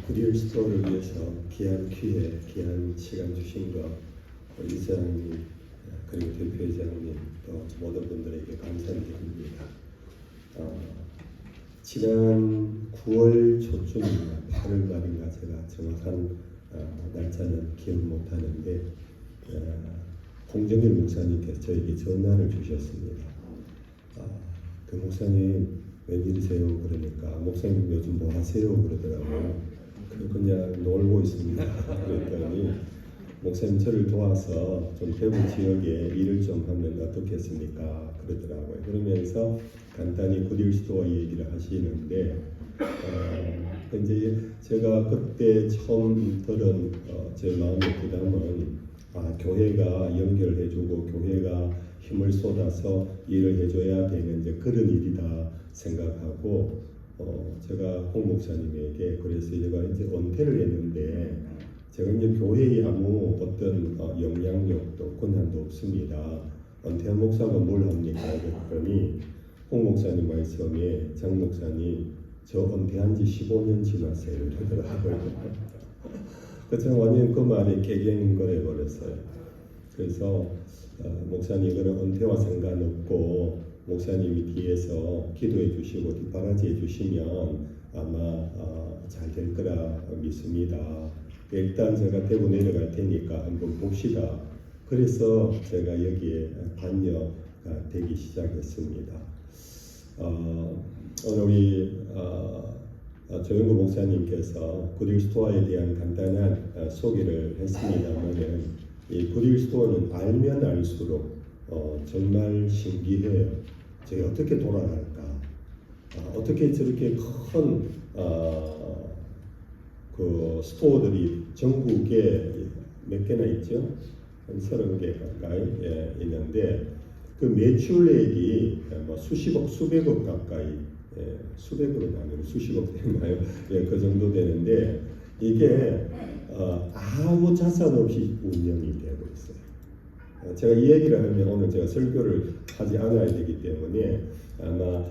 구리엘 스토어를 위해서 귀한 기회, 귀한 시간 주신 거 이사장님 그리고 대표이사장님 또 모든 분들에게 감사드립니다. 지난 9월 초쯤인가 8월 말인가 제가 정확한 날짜는 기억 못하는데 홍정일 목사님께서 저에게 전화를 주셨습니다. 그 목사님 웬일이세요? 그러니까 목사님 요즘 뭐 하세요? 그러더라고요. 그냥 놀고 있습니다. 그랬더니 목사님 저를 도와서 좀 대구 지역에 일을 좀 하면 어떻겠습니까? 그러더라고요. 그러면서 간단히 구리엘 스토어 얘기를 하시는데 이제 제가 그때 처음 들은 제 마음의 부담은 교회가 연결해주고 교회가 힘을 쏟아서 일을 해줘야 되는 이제 그런 일이다 생각하고 제가 홍 목사님에게 그래서 제가 이제 은퇴를 했는데 제가 이제 교회에 아무 어떤 영향력도 권한도 없습니다. 은퇴한 목사가 뭘 합니까? 그랬더니 홍 목사님 말씀에 장 목사님 저 은퇴한 지 15년 지났어요. 그러더라고요. 그래서 완전 그 말에 개경거려 버렸어요. 그래서 목사님 이거는 은퇴와 상관없고 목사님이 뒤에서 기도해 주시고 뒷바라지 해 주시면 아마 잘 될 거라 믿습니다. 일단 제가 대구 내려갈 테니까 한번 봅시다. 그래서 제가 여기에 반려가 되기 시작했습니다. 오늘 우리 조영구 목사님께서 구리엘 스토어에 대한 간단한 소개를 했습니다만은 이 구리엘 스토어는 알면 알수록 정말 신기해요. 저희 어떻게 돌아갈까? 어떻게 저렇게 큰 그 스토어들이 전국에 몇 개나 있죠? 한 30개 가까이 있는데 그 매출액이 수십억, 수백억 가까이 수백억은 아니고 수십억 되나요? 그 정도 되는데 이게 아무 자산 없이 운영이 되고 있어요. 제가 이 얘기를 하면 오늘 제가 설교를 하지 않아야 되기 때문에 아마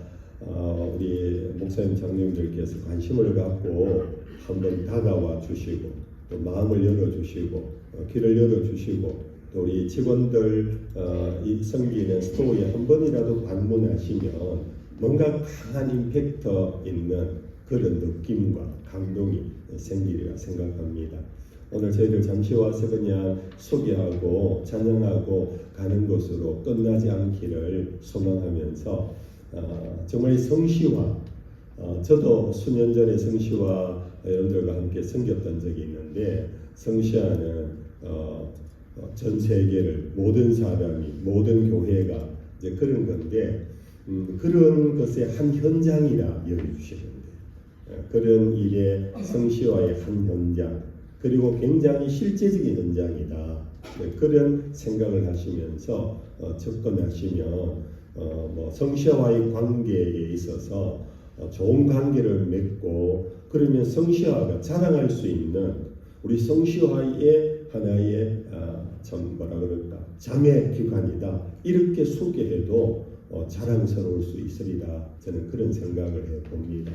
우리 목사님 장로님들께서 관심을 갖고 한번 다가와 주시고 또 마음을 열어주시고 길을 열어주시고 또 우리 직원들 이 섬기는 스토어에 한 번이라도 방문하시면 뭔가 강한 임팩트 있는 그런 느낌과 감동이 생기리라 생각합니다. 오늘 저희들 잠시 와서 그냥 소개하고 찬양하고 가는 것으로 끝나지 않기를 소망하면서 정말 성시화 저도 수년 전에 성시화 여러분들과 함께 섬겼던 적이 있는데 성시화는 전 세계를 모든 사람이 모든 교회가 이제 그런 건데 그런 것의 한 현장이라 여겨주시는데 그런 일의 성시화의 한 현장 그리고 굉장히 실제적인 현장이다 그런 생각을 하시면서 접근하시면 성시화와의 관계에 있어서 좋은 관계를 맺고 그러면 성시화가 자랑할 수 있는 우리 성시화의 하나의 자매 기관이다 이렇게 소개해도 자랑스러울 수 있으리라 저는 그런 생각을 해봅니다.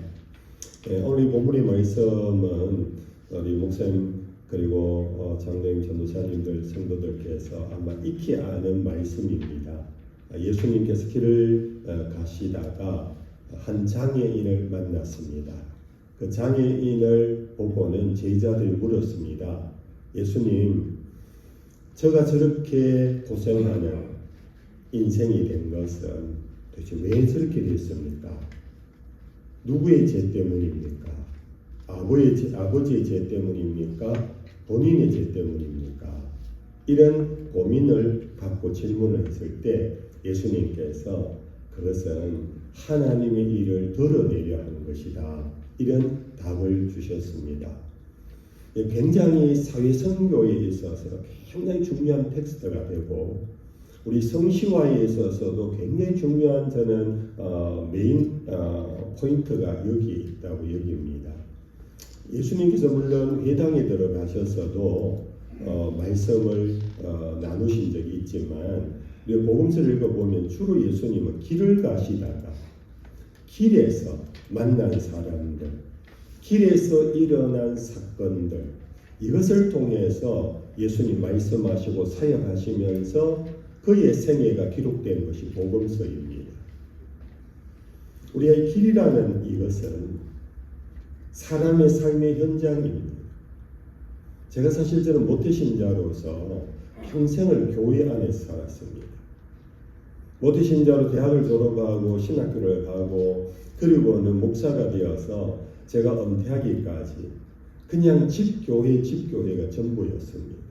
오늘 본문의 말씀은 우리 목사님 그리고 장로님 전도사님들 성도들께서 아마 익히 아는 말씀입니다. 예수님께서 길을 가시다가 한 장애인을 만났습니다. 그 장애인을 보고는 제자들이 물었습니다. 예수님, 저가 저렇게 고생하는 인생이 된 것은 도대체 왜 저렇게 됐습니까? 누구의 죄 때문입니까? 아버지의 죄 때문입니까? 본인의 죄 때문입니까? 이런 고민을 갖고 질문을 했을 때 예수님께서 그것은 하나님의 일을 드러내려 하는 것이다. 이런 답을 주셨습니다. 굉장히 사회선교에 있어서 굉장히 중요한 텍스트가 되고 우리 성시화에 있어서도 굉장히 중요한 저는 메인 포인트가 여기에 있다고 여깁니다. 예수님께서 물론 회당에 들어가셔서도 말씀을 나누신 적이 있지만 우리 복음서를 읽어보면 주로 예수님은 길을 가시다가 길에서 만난 사람들 길에서 일어난 사건들, 이것을 통해서 예수님 말씀하시고 사역하시면서 그의 생애가 기록된 것이 복음서입니다. 우리의 길이라는 이것은 사람의 삶의 현장입니다. 제가 사실 저는 모태신자로서 평생을 교회 안에서 살았습니다. 모태신자로 대학을 졸업하고 신학교를 가고 그리고는 목사가 되어서 제가 은퇴하기까지 그냥 집교회가 전부였습니다.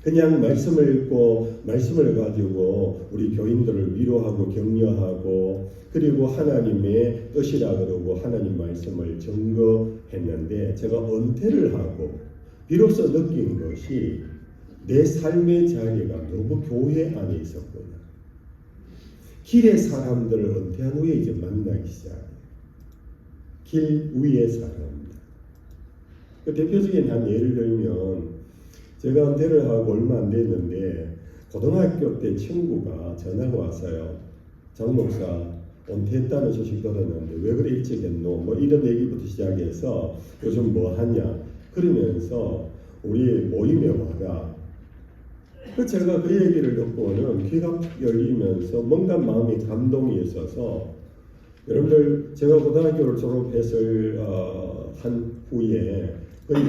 그냥 말씀을 읽고 말씀을 가지고 우리 교인들을 위로하고 격려하고 그리고 하나님의 뜻이라 그러고 하나님 말씀을 증거했는데 제가 은퇴를 하고 비로소 느낀 것이 내 삶의 자리가 너무 교회 안에 있었구나. 길의 사람들을 은퇴한 후에 이제 만나기 시작해요. 길 위의 사람들. 그 대표적인 한 예를 들면 제가 은퇴를 하고 얼마 안 됐는데 고등학교 때 친구가 전화가 왔어요. 장 목사 은퇴했다는 소식 들었는데 왜 그래 일찍 했노? 뭐 이런 얘기부터 시작해서 요즘 뭐 하냐? 그러면서 우리 모임에 와라. 제가 그 얘기를 듣고는 귀가 열리면서 뭔가 마음이 감동이 있어서 여러분들 제가 고등학교를 졸업했을 한 후에 거의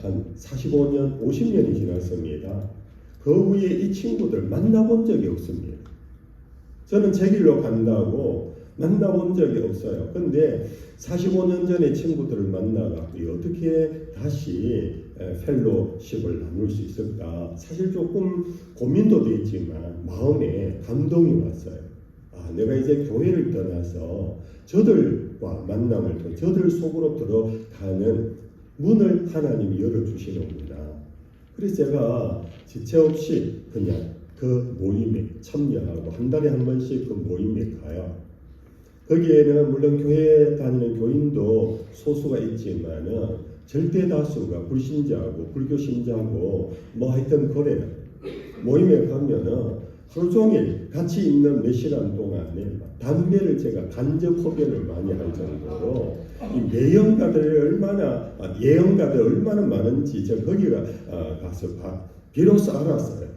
한 45년, 50년이 지났습니다. 그 후에 이 친구들 만나본 적이 없습니다. 저는 제 길로 간다고 만나본 적이 없어요. 근데 45년 전에 친구들을 만나갖고 어떻게 다시 펠로십을 나눌 수 있을까? 사실 조금 고민도 됐지만 마음에 감동이 왔어요. 내가 이제 교회를 떠나서 저들과 만남을 통해 저들 속으로 들어가는 문을 하나님이 열어주시는구나. 그래서 제가 지체 없이 그냥 그 모임에 참여하고 한 달에 한 번씩 그 모임에 가요. 거기에는 물론 교회에 다니는 교인도 소수가 있지만은 절대 다수가 불신자하고 불교신자하고 뭐 하여튼 그래요. 모임에 가면은 하루 종일 같이 있는 몇 시간 동안에 담배를 제가 간접 흡연을 많이 할 정도로 이 예언가들 얼마나 많은지 제가 거기가 가서 비로소 알았어요.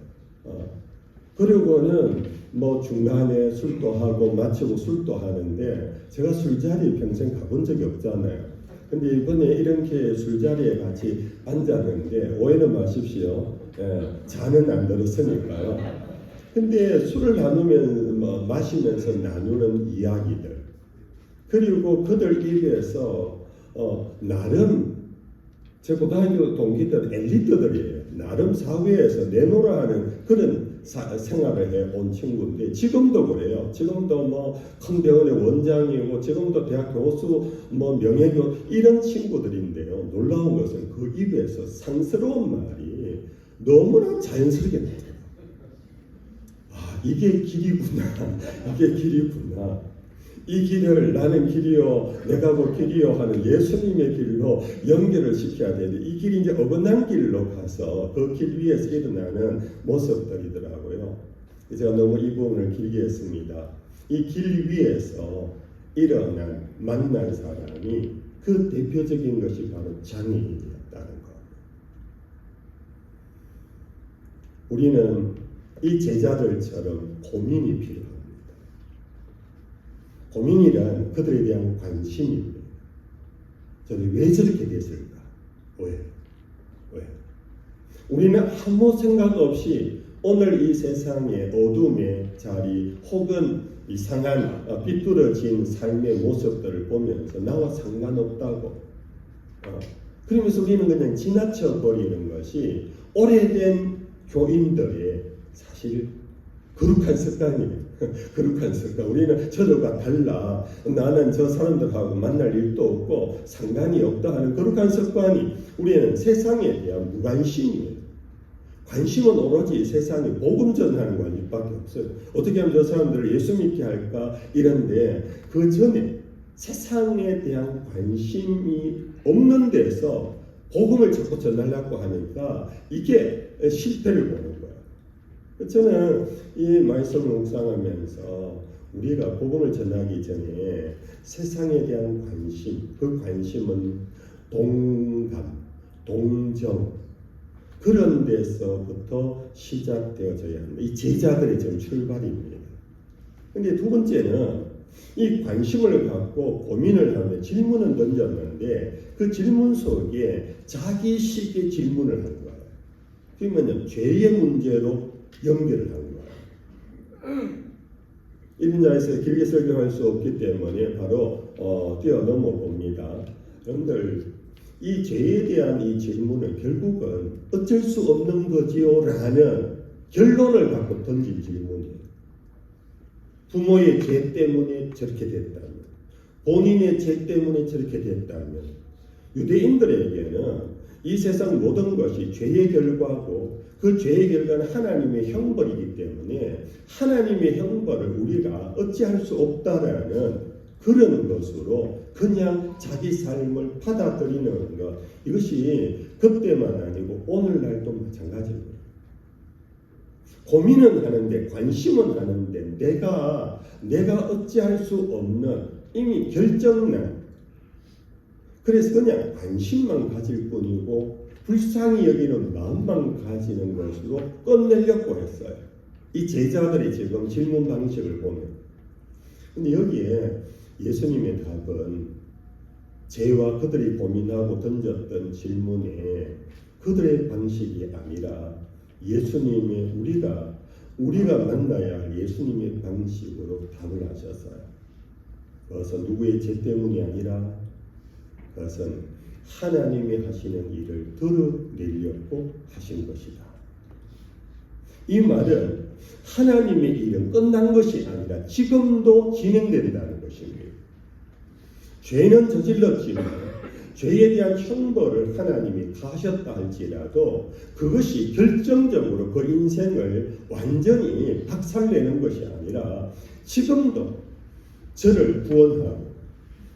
그리고는 뭐 중간에 술도 하고 마치고 술도 하는데 제가 술자리에 평생 가본 적이 없잖아요. 근데 이번에 이렇게 술자리에 같이 앉았는데 오해는 마십시오. 잔은 안 들었으니까요. 근데 술을 마시면서 나누는 이야기들 그리고 그들 입에서 나름 제 고등학교 동기들 엘리트들이에요. 나름 사회에서 내놓으라 하는 그런 생활을 해온 친구인데 지금도 그래요. 지금도 뭐 큰 병원의 원장이고 지금도 대학 교수 뭐 명예교 이런 친구들인데요. 놀라운 것은 그 입에서 상스러운 말이 너무나 자연스럽게 나와요. 이게 길이구나. 이게 길이구나. 이 길을 나는 길이요 내가 곧 길이요 하는 예수님의 길로 연결을 시켜야 되는데 이 길이 이제 어긋난 길로 가서 그 길 위에서 일어나는 모습들이더라고요. 제가 너무 이 부분을 길게 했습니다. 이 길 위에서 일어난 만난 사람이 그 대표적인 것이 바로 장애인이었다는 것. 우리는 이 제자들처럼 고민이 필요합니다. 고민이란 그들에 대한 관심입니다. 저는 왜 저렇게 됐을까? 왜? 우리는 아무 생각 없이 오늘 이 세상의 어둠의 자리 혹은 이상한 삐뚤어진 삶의 모습들을 보면서 나와 상관없다고 그러면서 우리는 그냥 지나쳐 버리는 것이 오래된 교인들의 사실 거룩한 습관이에요. 거룩한 습관. 우리는 저들과 달라. 나는 저 사람들하고 만날 일도 없고 상관이 없다 하는 거룩한 습관이 우리는 세상에 대한 무관심이에요. 관심은 오로지 세상에 복음 전하는 관심밖에 없어요. 어떻게 하면 저 사람들을 예수 믿게 할까 이런데 그 전에 세상에 대한 관심이 없는 데서 복음을 자꾸 전하려고 하니까 이게 실패를 보는 거예요. 저는 이 말씀을 묵상하면서 우리가 복음을 전하기 전에 세상에 대한 관심, 그 관심은 동감, 동정 그런 데서부터 시작되어져야 합니다. 이 제자들의 전 출발입니다. 근데 두 번째는 이 관심을 갖고 고민을 하면 질문을 던졌는데 그 질문 속에 자기식의 질문을 한 거예요. 그러면 죄의 문제로 연결을 한 거예요. 1분자에서 길게 설교할 수 없기 때문에 바로 뛰어넘어 봅니다. 여러분들 이 죄에 대한 이 질문은 결국은 어쩔 수 없는 거지요 라는 결론을 갖고 던진 질문이에요. 부모의 죄 때문에 저렇게 됐다면, 본인의 죄 때문에 저렇게 됐다면, 유대인들에게는 이 세상 모든 것이 죄의 결과고 그 죄의 결과는 하나님의 형벌이기 때문에 하나님의 형벌을 우리가 어찌할 수 없다라는 그런 것으로 그냥 자기 삶을 받아들이는 것, 이것이 그때만 아니고 오늘날도 마찬가지입니다. 고민은 하는데 관심은 하는데 내가 어찌할 수 없는 이미 결정난, 그래서 그냥 관심만 가질 뿐이고 불쌍히 여기는 마음만 가지는 것으로 끝내려고 했어요. 이 제자들이 지금 질문 방식을 보면. 근데 여기에 예수님의 답은 죄와 그들이 고민하고 던졌던 질문에 그들의 방식이 아니라 예수님의 우리가 만나야 할 예수님의 방식으로 답을 하셨어요. 그것은 누구의 죄 때문이 아니라 그것은 하나님이 하시는 일을 드러내려고 하신 것이다. 이 말은 하나님의 일은 끝난 것이 아니라 지금도 진행된다는 것입니다. 죄는 저질렀지만 죄에 대한 형벌을 하나님이 다 하셨다 할지라도 그것이 결정적으로 그 인생을 완전히 박살내는 것이 아니라 지금도 저를 구원하고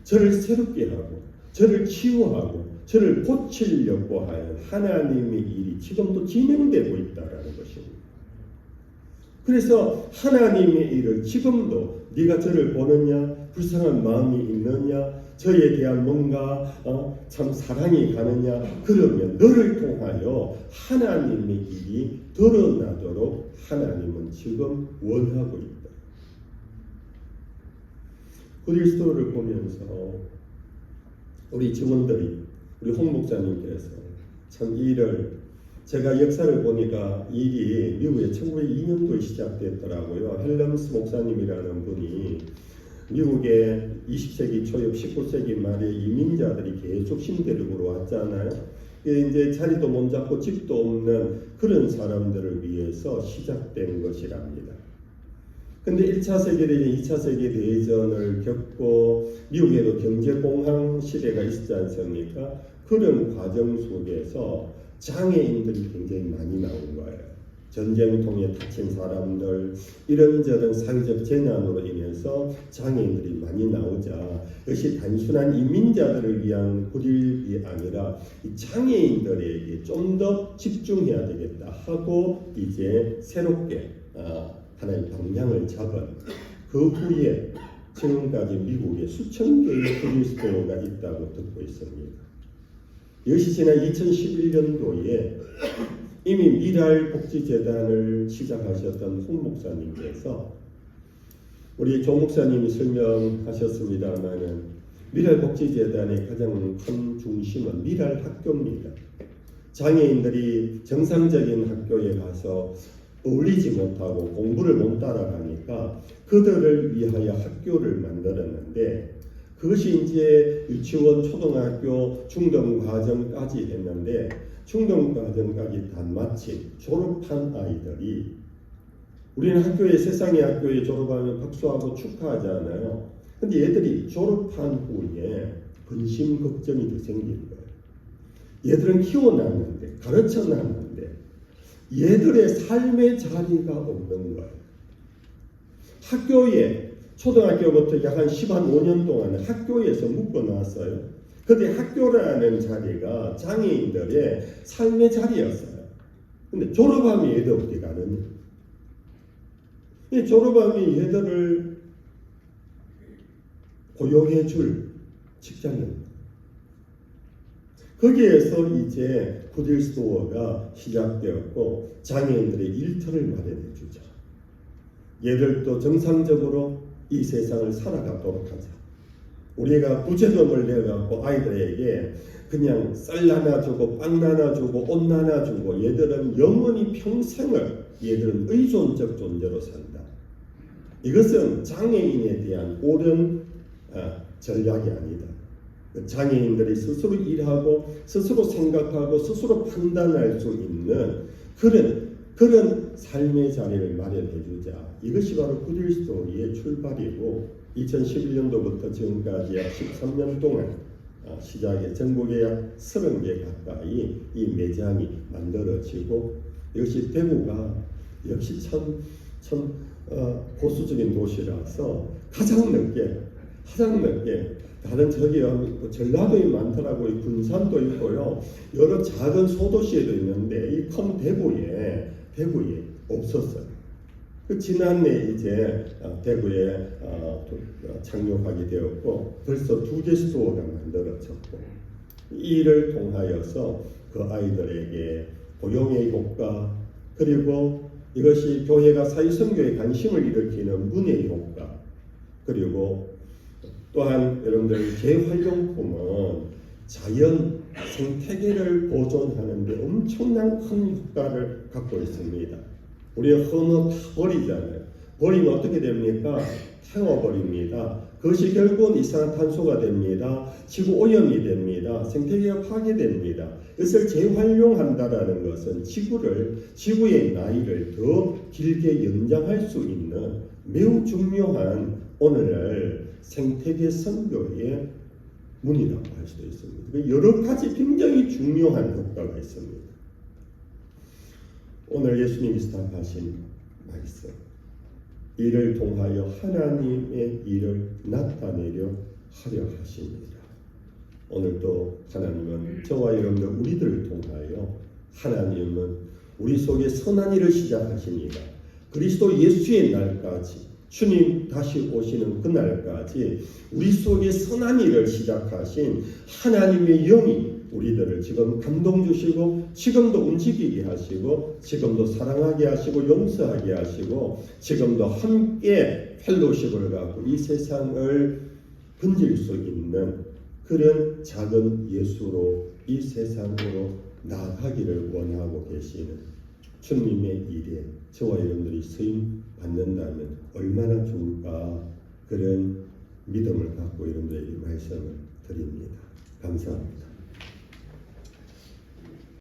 저를 새롭게 하고 저를 치유하고 저를 고치려고 하는 하나님의 일이 지금도 진행되고 있다는 것입니다. 그래서 하나님의 일을 지금도 네가 저를 보느냐, 불쌍한 마음이 있느냐, 저에 대한 뭔가 참 사랑이 가느냐, 그러면 너를 통하여 하나님의 일이 드러나도록 하나님은 지금 원하고 있다. 그리스도를 보면서 우리 직원들이, 우리 홍 목사님께서 참 일을, 제가 역사를 보니까 일이 미국에 1902년도에 시작됐더라고요. 헬럼스 목사님이라는 분이 미국에 20세기 초엽 19세기 말에 이민자들이 계속 신대륙으로 왔잖아요. 이제 자리도 못 잡고 집도 없는 그런 사람들을 위해서 시작된 것이랍니다. 근데 1차 세계대전, 2차 세계대전을 겪고 미국에도 경제공황 시대가 있지 않습니까? 그런 과정 속에서 장애인들이 굉장히 많이 나온 거예요. 전쟁통에 다친 사람들, 이런저런 사회적 재난으로 인해서 장애인들이 많이 나오자 이것이 단순한 이민자들을 위한 구딜이 아니라 이 장애인들에게 좀 더 집중해야 되겠다 하고 이제 새롭게 하나의 방향을 잡은 그 후에 지금까지 미국에 수천 개의 그리스도가 있다고 듣고 있습니다. 이것이 지난 2011년도에 이미 미랄복지재단을 시작하셨던 홍 목사님께서 우리 조 목사님이 설명하셨습니다마는 미랄복지재단의 가장 큰 중심은 미랄학교입니다. 장애인들이 정상적인 학교에 가서 어울리지 못하고 공부를 못 따라가니까 그들을 위하여 학교를 만들었는데 그것이 이제 유치원, 초등학교, 중등과정까지 했는데 중등과정까지 다 마친 졸업한 아이들이, 우리는 학교에, 세상의 학교에 졸업하면 박수하고 축하하잖아요. 근데 얘들이 졸업한 후에 근심 걱정이 더 생긴 거예요. 얘들은 키워놨는데, 가르쳐놨는데 얘들의 삶의 자리가 없는 거예요. 학교에 초등학교부터 약 한 15년 동안 학교에서 묶어놨어요. 그런데 학교라는 자리가 장애인들의 삶의 자리였어요. 근데 졸업하면 얘들 어디 가느냐? 졸업하면 얘들을 고용해 줄 직장입니다. 거기에서 이제 푸드스토어가 시작되었고 장애인들의 일터를 마련해 주자. 얘들도 정상적으로 이 세상을 살아가도록 하자. 우리가 부채금을 내갖고 아이들에게 그냥 쌀 나눠주고 빵 나눠주고 옷 나눠주고 얘들은 영원히 평생을 얘들은 의존적 존재로 산다. 이것은 장애인에 대한 옳은 전략이 아니다. 장애인들이 스스로 일하고 스스로 생각하고 스스로 판단할 수 있는 그런 삶의 자리를 마련해 주자. 이것이 바로 푸드스토어의 출발이고 2011년도부터 지금까지 약 13년 동안 시작에 전국에 약 30개 가까이 이 매장이 만들어지고 이것이 대구가 역시 참 보수적인 도시라서 가장 늦게 다른 저기요 전라도에 많더라고요. 군산도 있고요. 여러 작은 소도시에도 있는데 이 큰 대구에 없었어요. 그 지난해 이제 대구에 착륙하게 되었고 벌써 2개 스토어가 만들어졌고 이 일을 통하여서 그 아이들에게 고용의 효과 그리고 이것이 교회가 사회선교에 관심을 일으키는 문의 효과 그리고 또한 여러분들 재활용품은 자연 생태계를 보존하는 데 엄청난 큰 효과를 갖고 있습니다. 우리가 흙은 다 버리잖아요. 버리면 어떻게 됩니까? 태워버립니다. 그것이 결국은 이산화탄소가 됩니다. 지구 오염이 됩니다. 생태계가 파괴됩니다. 이것을 재활용한다라는 것은 지구의 나이를 더 길게 연장할 수 있는 매우 중요한 오늘날 생태계 선교의 문이라고 할 수도 있습니다. 여러 가지 굉장히 중요한 효과가 있습니다. 오늘 예수님이 시작하신 말씀 이를 통하여 하나님의 일을 나타내려 하려 하십니다. 오늘도 하나님은 저와 여러분들 우리들을 통하여 하나님은 우리 속에 선한 일을 시작하십니다. 그리스도 예수의 날까지 주님 다시 오시는 그날까지 우리 속에 선한 일을 시작하신 하나님의 영이 우리들을 지금 감동 주시고 지금도 움직이게 하시고 지금도 사랑하게 하시고 용서하게 하시고 지금도 함께 펠로십을 갖고 이 세상을 건질 수 있는 그런 작은 예수로 이 세상으로 나아가기를 원하고 계시는 주님의 일에 저와 여러분들이 쓰임 받는다면 얼마나 좋을까 그런 믿음을 갖고 여러분들에게 말씀을 드립니다. 감사합니다.